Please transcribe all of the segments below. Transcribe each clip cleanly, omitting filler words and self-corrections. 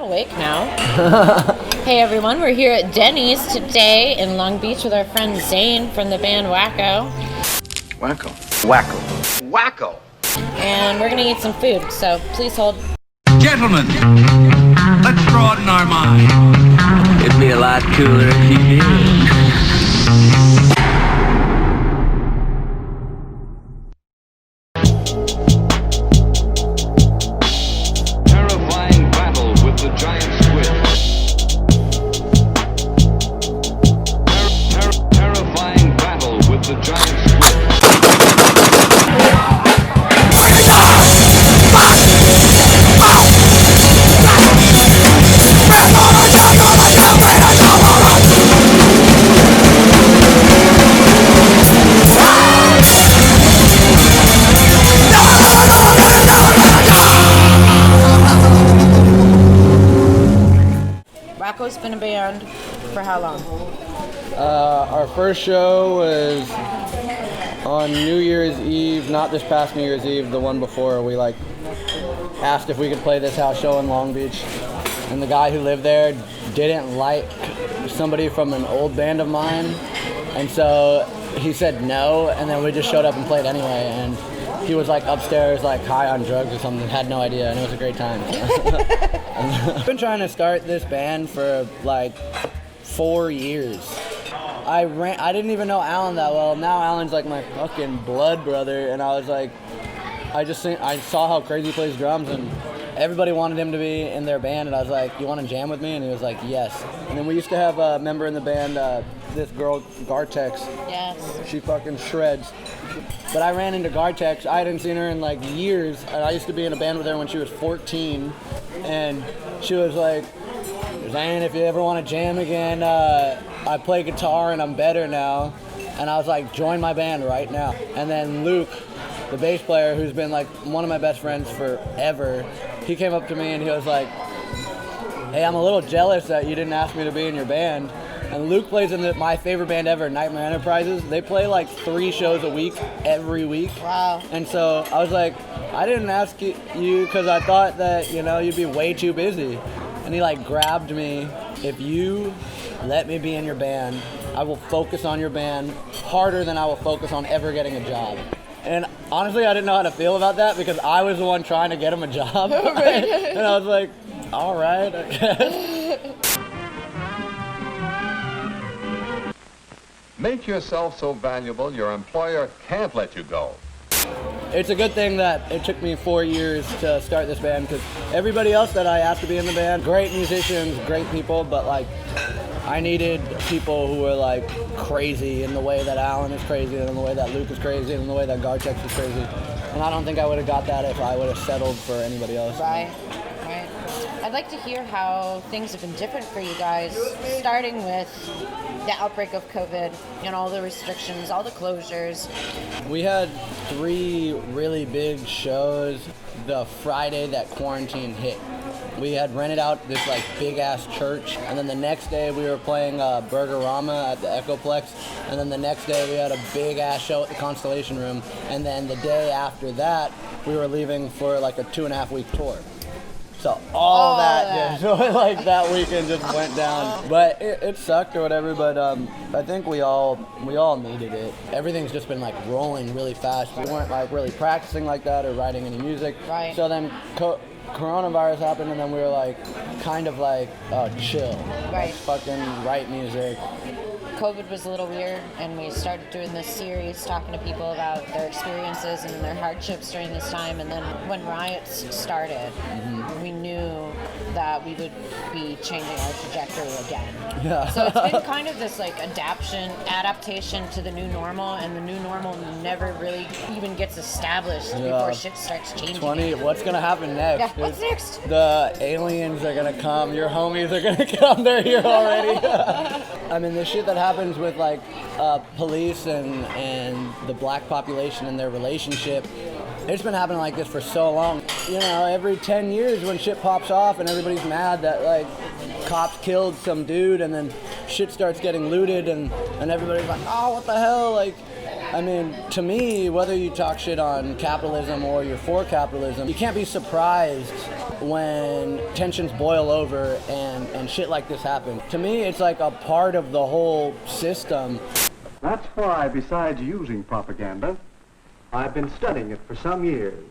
awake now. Hey everyone, we're here at Denny's today in Long Beach with our friend Zane from the band WACKO. WACKO. WACKO. WACKO. And we're gonna eat some food, so please hold. Gentlemen, let's broaden our minds. It'd be a lot cooler if you did. Terrifying battle with the giant squid. Terrifying battle with the giant squid. WACKO's been a band for how long? Our first show was on New Year's Eve, not this past New Year's Eve, the one before. We asked if we could play this house show in Long Beach, and the guy who lived there didn't like somebody from an old band of mine, and so he said no, and then we just showed up and played anyway, and he was upstairs high on drugs or something, had no idea, and it was a great time. I've been trying to start this band for 4 years. I didn't even know Alan that well. Now Alan's my fucking blood brother, and I was I saw how crazy he plays drums, and everybody wanted him to be in their band, and I was like, you want to jam with me? And he was like, yes. And then we used to have a member in the band, this girl, Gartex. Yes. She fucking shreds. But I ran into Gartex. I hadn't seen her in years. And I used to be in a band with her when she was 14, and she was like, Zane, if you ever want to jam again, I play guitar and I'm better now. And I was like, join my band right now. And then Luke, the bass player, who's been one of my best friends forever, he came up to me and he was like, hey, I'm a little jealous that you didn't ask me to be in your band. And Luke plays in my favorite band ever, Nightmare Enterprises. They play 3 shows a week, every week. Wow. And so I was like, I didn't ask you because I thought that, you'd be way too busy. And he grabbed me. If you let me be in your band, I will focus on your band harder than I will focus on ever getting a job. And honestly, I didn't know how to feel about that because I was the one trying to get him a job. And I was like, all right, I guess. Make yourself so valuable your employer can't let you go. It's a good thing that it took me 4 years to start this band because everybody else that I asked to be in the band, great musicians, great people, but I needed people who were crazy in the way that Alan is crazy, and in the way that Luke is crazy, and in the way that Gartex is crazy. And I don't think I would have got that if I would have settled for anybody else. Right. I'd like to hear how things have been different for you guys, starting with the outbreak of COVID and all the restrictions, all the closures. We had 3 really big shows the Friday that quarantine hit. We had rented out this big ass church, and then the next day we were playing Burgerama at the Echoplex, and then the next day we had a big ass show at the Constellation Room, and then the day after that we were leaving for a 2.5 week tour. So all that that weekend just went down. But it sucked or whatever, but I think we all needed it. Everything's just been rolling really fast. We weren't really practicing like that or writing any music. Right. So then coronavirus happened, and then we were oh, chill. Right. Fucking write music. COVID was a little weird, and we started doing this series talking to people about their experiences and their hardships during this time. And then when riots started, we knew that we would be changing our trajectory again. Yeah. So it's been kind of this adaptation to the new normal, and the new normal never really even gets established before shit starts changing. What's gonna happen next? Yeah, what's next? The aliens are gonna come, your homies are gonna come, they're here already. I mean, the shit that happens with police and the black population and their relationship, it's been happening like this for so long. Every 10 years when shit pops off and everybody's mad that cops killed some dude, and then shit starts getting looted, and everybody's like, oh, what the hell? I mean, to me, whether you talk shit on capitalism or you're for capitalism, you can't be surprised when tensions boil over and shit like this happens. To me, it's like a part of the whole system. That's why, besides using propaganda, I've been studying it for some years.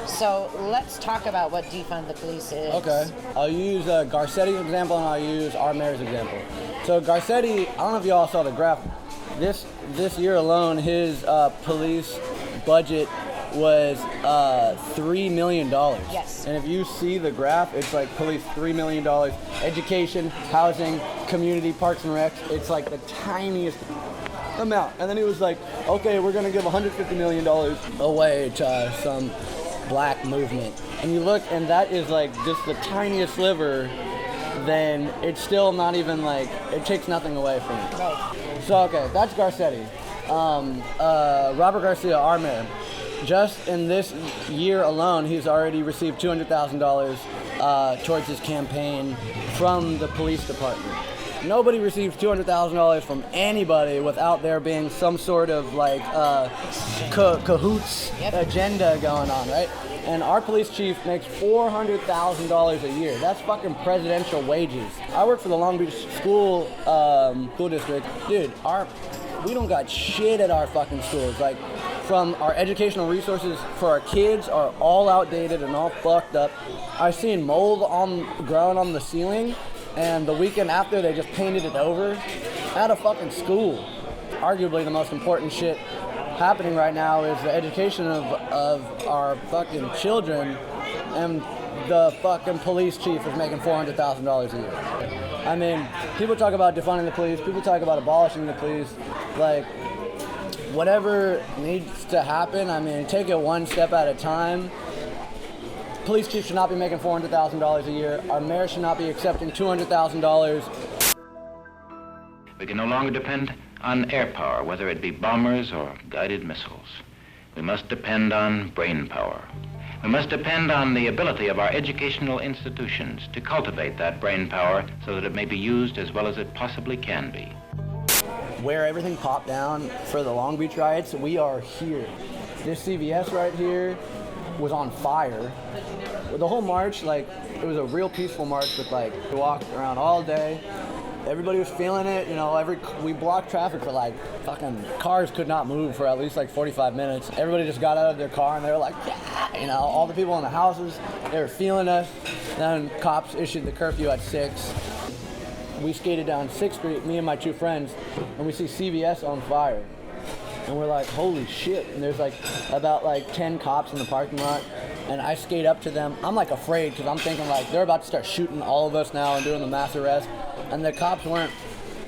So let's talk about what defund the police is. Okay. I'll use Garcetti's example and I'll use our mayor's example. So Garcetti, I don't know if you all saw the graph. This year alone, his police budget was $3 million. Yes. And if you see the graph, it's like police $3 million, education, housing, community, parks and recs. It's like the tiniest amount. And then he was like, okay, we're gonna give $150 million away to some black movement. And you look, and that is like just the tiniest sliver, then it's still not even like, it takes nothing away from it. Right. So, okay, that's Garcetti. Robert Garcia, our mayor, just in this year alone, he's already received $200,000 towards his campaign from the police department. Nobody receives $200,000 from anybody without there being some sort of like cahoots agenda going on, right? And our police chief makes $400,000 a year. That's fucking presidential wages. I work for the Long Beach school district. Dude, we don't got shit at our fucking schools. Like, from our educational resources for our kids are all outdated and all fucked up. I've seen mold growing on the ceiling, and the weekend after they just painted it over at a fucking school. Arguably the most important shit happening right now is the education of our fucking children, and the fucking police chief is making $400,000 a year. I mean, people talk about defunding the police, people talk about abolishing the police, like, whatever needs to happen, I mean, take it one step at a time. Police chief should not be making $400,000 a year. Our mayor should not be accepting $200,000. We can no longer depend on air power, whether it be bombers or guided missiles. We must depend on brain power. We must depend on the ability of our educational institutions to cultivate that brain power so that it may be used as well as it possibly can be. Where everything popped down for the Long Beach riots, we are here. This CVS right here was on fire. The whole march, like, it was a real peaceful march with, like, we walked around all day. Everybody was feeling it, you know, we blocked traffic for, like, fucking cars could not move for at least, like, 45 minutes. Everybody just got out of their car and they were like, yeah, you know, all the people in the houses, they were feeling us. Then cops issued the curfew at 6. We skated down 6th Street, me and my two friends, and we see CVS on fire. And we're like, holy shit. And there's like about like 10 cops in the parking lot. And I skate up to them. I'm like afraid because I'm thinking like they're about to start shooting all of us now and doing the mass arrest. And the cops weren't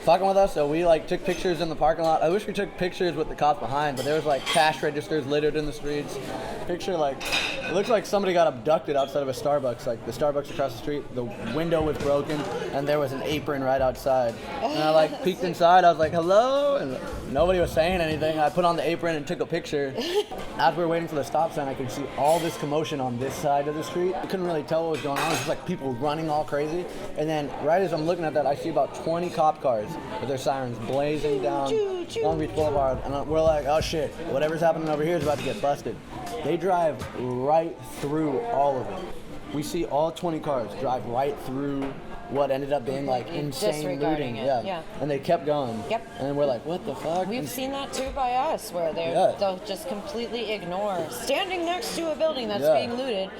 fucking with us, so we like took pictures in the parking lot. I wish we took pictures with the cops behind, but there was like cash registers littered in the streets. Picture like, it looks like somebody got abducted outside of a Starbucks. Like the Starbucks across the street, the window was broken and there was an apron right outside. And I like peeked inside, I was like, hello? And nobody was saying anything. I put on the apron and took a picture. As we were waiting for the stop sign, I could see all this commotion on this side of the street. I couldn't really tell what was going on. It was just like people running all crazy. And then right as I'm looking at that, I see about 20 cop cars with their sirens blazing down Long Beach Boulevard. And we're like, oh shit, whatever's happening over here is about to get busted. They drive right through all of it. We see all 20 cars drive right through what ended up being like insane looting. Yeah. And they kept going. Yep. And then we're like, what the fuck? We've seen that too by us, where they'll just completely ignore standing next to a building that's being looted,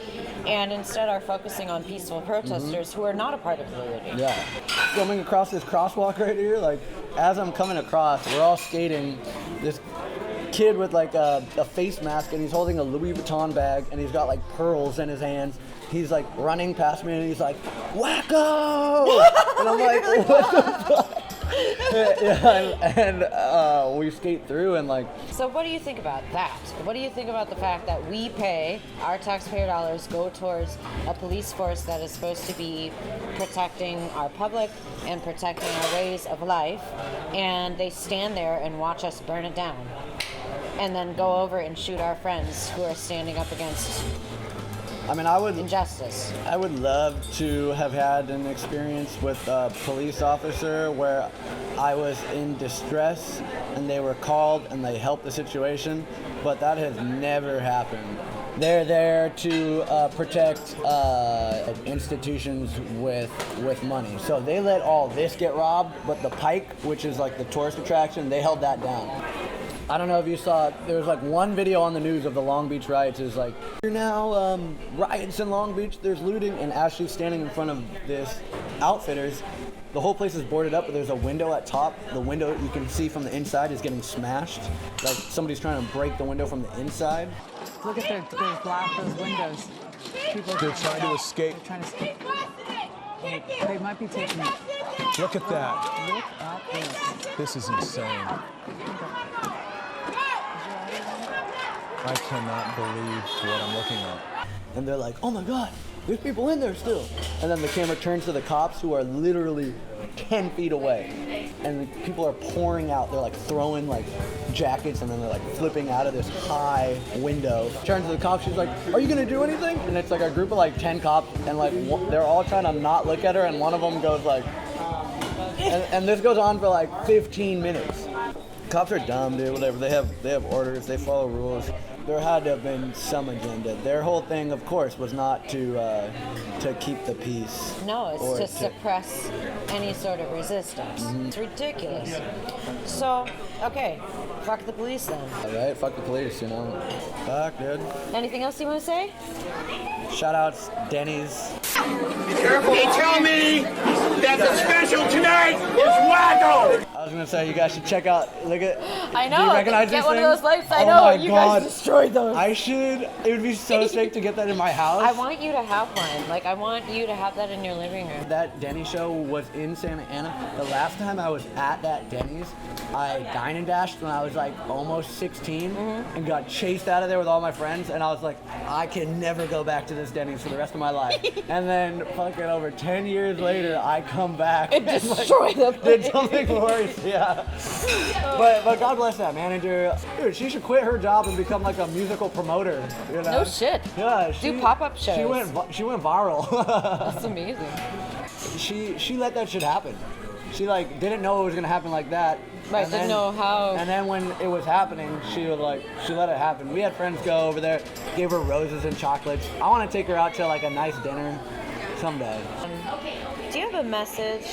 and instead are focusing on peaceful protesters who are not a part of the looting. Yeah. Coming across this crosswalk right here, like as I'm coming across, we're all skating. This kid with like a face mask, and he's holding a Louis Vuitton bag, and he's got like pearls in his hands. He's like running past me and he's like, WACKO! And I'm like, what the fuck? And we skate through and like. So what do you think about that? What do you think about the fact that we pay, our taxpayer dollars go towards a police force that is supposed to be protecting our public and protecting our ways of life, and they stand there and watch us burn it down, and then go over and shoot our friends who are standing up against injustice? I would love to have had an experience with a police officer where I was in distress and they were called and they helped the situation, but that has never happened. They're there to protect institutions with money. So they let all this get robbed, but the Pike, which is like the tourist attraction, they held that down. I don't know if you saw, there was like one video on the news of the Long Beach riots. Is like, here now, riots in Long Beach, there's looting, and as she's standing in front of this Outfitters, the whole place is boarded up, but there's a window at top. The window you can see from the inside is getting smashed. Like somebody's trying to break the window from the inside. Look at those windows. They're trying to escape. They're trying to escape. They might be taking it. Look at that. Look at this. This is insane. I cannot believe what I'm looking at. And they're like, oh my God, there's people in there still. And then the camera turns to the cops who are literally 10 feet away. And the people are pouring out. They're like throwing like jackets and then they're like flipping out of this high window. Turns to the cops, she's like, are you gonna do anything? And it's like a group of like 10 cops and like they're all trying to not look at her and one of them goes like, and this goes on for like 15 minutes. Cops are dumb, dude, whatever. They have orders, they follow rules. There had to have been some agenda. Their whole thing, of course, was not to keep the peace. No, it's to suppress any sort of resistance. Mm-hmm. It's ridiculous. So, okay, fuck the police then. All right, fuck the police, you know. Fuck, dude. Anything else you want to say? Shout outs, Denny's. They tell me that the special tonight is WACKO! I was gonna say you guys should check out. Look at. I know. Do you recognize get these one things? of those lights. I Oh know. my You God. guys destroyed those. I should. It would be so sick to get that in my house. I want you to have one. Like, I want you to have that in your living room. That Denny show was in Santa Ana. The last time I was at that Denny's, I dine and dashed when I was like almost 16 and got chased out of there with all my friends. And I was like, I can never go back to this Denny's for the rest of my life. And then fucking over 10 years later, I come back and destroy the place. Did something worse, yeah. But God bless that manager. Dude, she should quit her job and become like a musical promoter. You know? No shit. Yeah. Do pop-up shows. She went viral. That's amazing. She let that shit happen. She like didn't know it was gonna happen like that. Right, didn't know how. And then when it was happening, she let it happen. We had friends go over there, gave her roses and chocolates. I want to take her out to like a nice dinner someday. Do you have a message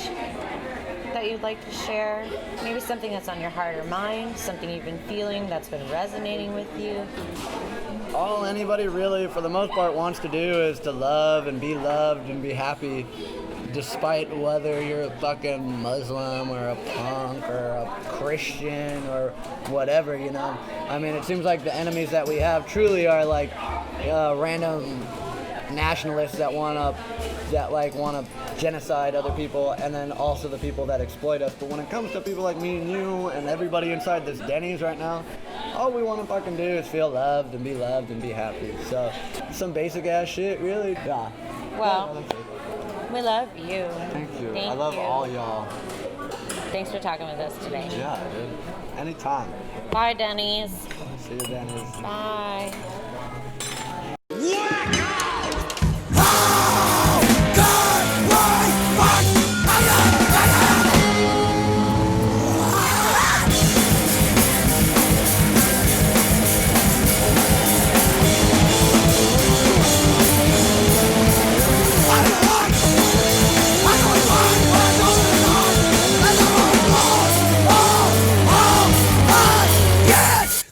that you'd like to share? Maybe something that's on your heart or mind, something you've been feeling that's been resonating with you? All anybody really, for the most part, wants to do is to love and be loved and be happy, despite whether you're a fucking Muslim or a punk or a Christian or whatever, you know. I mean, it seems like the enemies that we have truly are like random nationalists that want to genocide other people, and then also the people that exploit us. But when it comes to people like me and you and everybody inside this Denny's right now, all we want to fucking do is feel loved and be happy. So some basic ass shit, really. Yeah. Well, we love you. Thank you. Thank I love you. all y'all. Thanks for talking with us today. Yeah, dude. Anytime. Bye, Denny's. See you, Denny's. Bye.